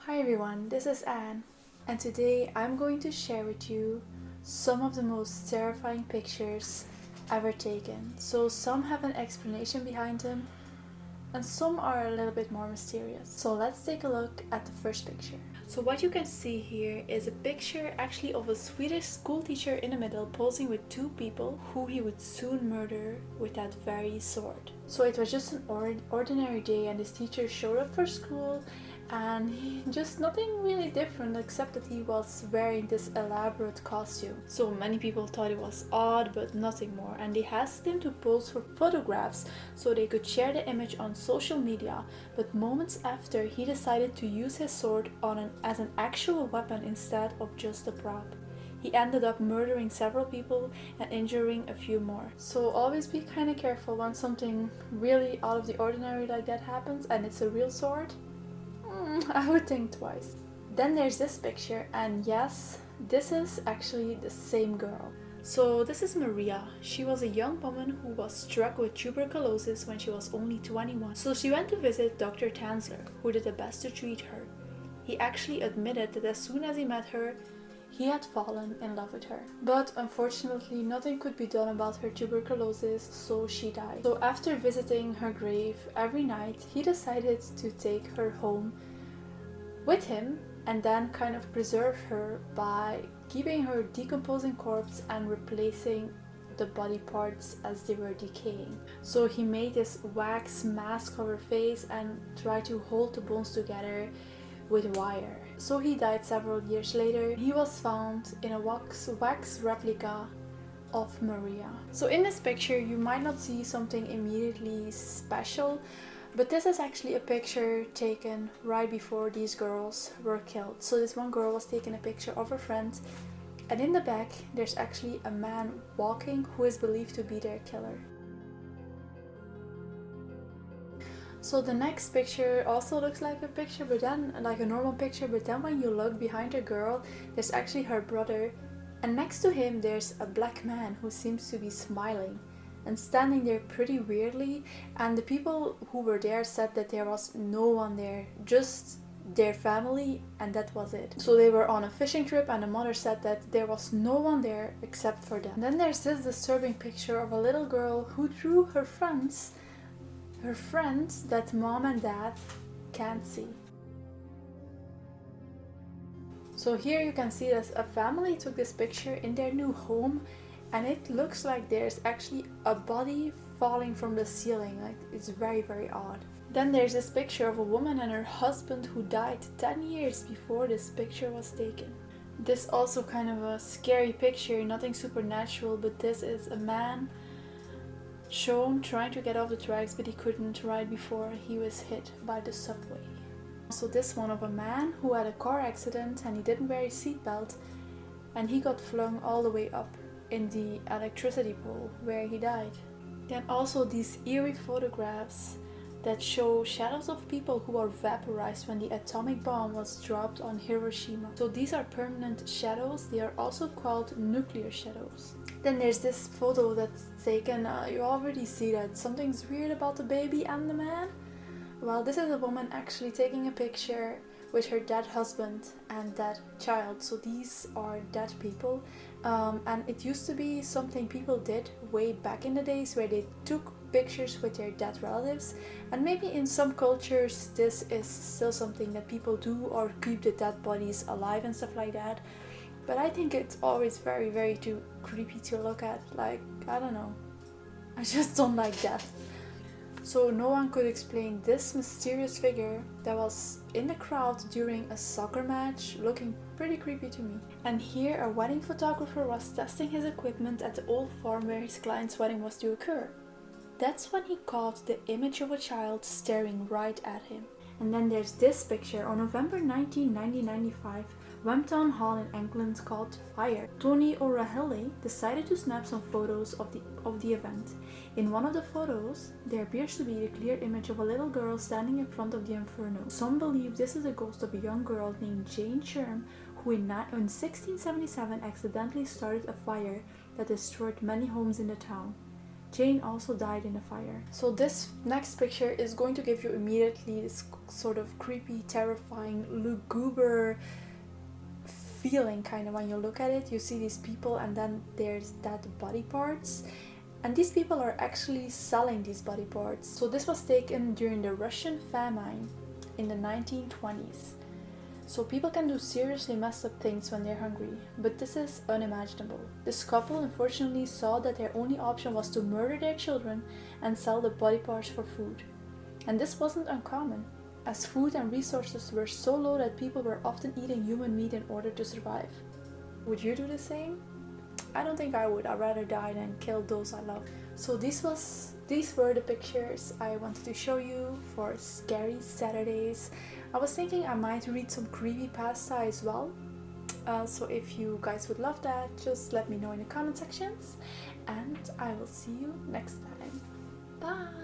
Hi everyone, this is Anne, and today I'm going to share with you some of the most terrifying pictures ever taken. So some have an explanation behind them, and some are a little bit more mysterious. So let's take a look at the first picture. So what you can see here is a picture actually of a Swedish school teacher in the middle posing with two people who he would soon murder with that very sword. So it was just an ordinary day, and this teacher showed up for school, and just nothing really different except that he was wearing this elaborate costume. So many people thought it was odd, but nothing more, and they asked him to pose for photographs so they could share the image on social media. But moments after, he decided to use his sword as an actual weapon instead of just a prop. He ended up murdering several people and injuring a few more. So always be kind of careful when something really out of the ordinary like that happens and it's a real sword. I would think twice. Then there's this picture, and yes, this is actually the same girl. So this is Maria. She was a young woman who was struck with tuberculosis when she was only 21. So she went to visit Dr. Tanzler, who did the best to treat her. He actually admitted that as soon as he met her, he had fallen in love with her. But unfortunately, nothing could be done about her tuberculosis, so she died. So after visiting her grave every night, he decided to take her home with him and then kind of preserve her by keeping her decomposing corpse and replacing the body parts as they were decaying. So he made this wax mask of her face and tried to hold the bones together with wire. So he died several years later. He was found in a wax replica of Maria. So in this picture you might not see something immediately special, but this is actually a picture taken right before these girls were killed. So this one girl was taking a picture of her friend, and in the back there's actually a man walking who is believed to be their killer. So the next picture also looks like a picture, but then like a normal picture, but then when you look behind the girl, there's actually her brother, and next to him there's a black man who seems to be smiling and standing there pretty weirdly. And the people who were there said that there was no one there, just their family, and that was it. So they were on a fishing trip, and the mother said that there was no one there except for them. And then there's this disturbing picture of a little girl who drew her friends that mom and dad can't see. So here you can see that a family took this picture in their new home, and it looks like there's actually a body falling from the ceiling. Like, it's very, very odd. Then there's this picture of a woman and her husband who died 10 years before this picture was taken. This also kind of a scary picture, nothing supernatural, but this is a man shown trying to get off the tracks, but he couldn't right before he was hit by the subway. So this one of a man who had a car accident and he didn't wear his seatbelt, and he got flung all the way up in the electricity pole where he died. Then also these eerie photographs that show shadows of people who are vaporized when the atomic bomb was dropped on Hiroshima. So these are permanent shadows. They are also called nuclear shadows. Then there's this photo that's taken, you already see that something's weird about the baby and the man. Well, this is a woman actually taking a picture with her dead husband and dead child. So these are dead people, and it used to be something people did way back in the days where they took pictures with their dead relatives, and maybe in some cultures this is still something that people do, or keep the dead bodies alive and stuff like that. But I think it's always very, very too creepy to look at. Like, I don't know, I just don't like death. So no one could explain this mysterious figure that was in the crowd during a soccer match, looking pretty creepy to me. And here a wedding photographer was testing his equipment at the old farm where his client's wedding was to occur. That's when he caught the image of a child staring right at him. And then there's this picture on November 19, 1995, Wemptown Hall in England caught fire. Tony O'Rahilly decided to snap some photos of the event. In one of the photos, there appears to be a clear image of a little girl standing in front of the inferno. Some believe this is the ghost of a young girl named Jane Sherm, who in 1677 accidentally started a fire that destroyed many homes in the town. Jane also died in a fire. So this next picture is going to give you immediately this sort of creepy, terrifying, lugubre feeling kind of when you look at it. You see these people and then there's dead body parts. And these people are actually selling these body parts. So this was taken during the Russian famine in the 1920s. So people can do seriously messed up things when they're hungry, but this is unimaginable. This couple unfortunately saw that their only option was to murder their children and sell the body parts for food. And this wasn't uncommon, as food and resources were so low that people were often eating human meat in order to survive. Would you do the same? I don't think I would. I'd rather die than kill those I love. So these were the pictures I wanted to show you for Scary Saturdays. I was thinking I might read some creepypasta as well. So if you guys would love that, just let me know in the comment sections. And I will see you next time. Bye!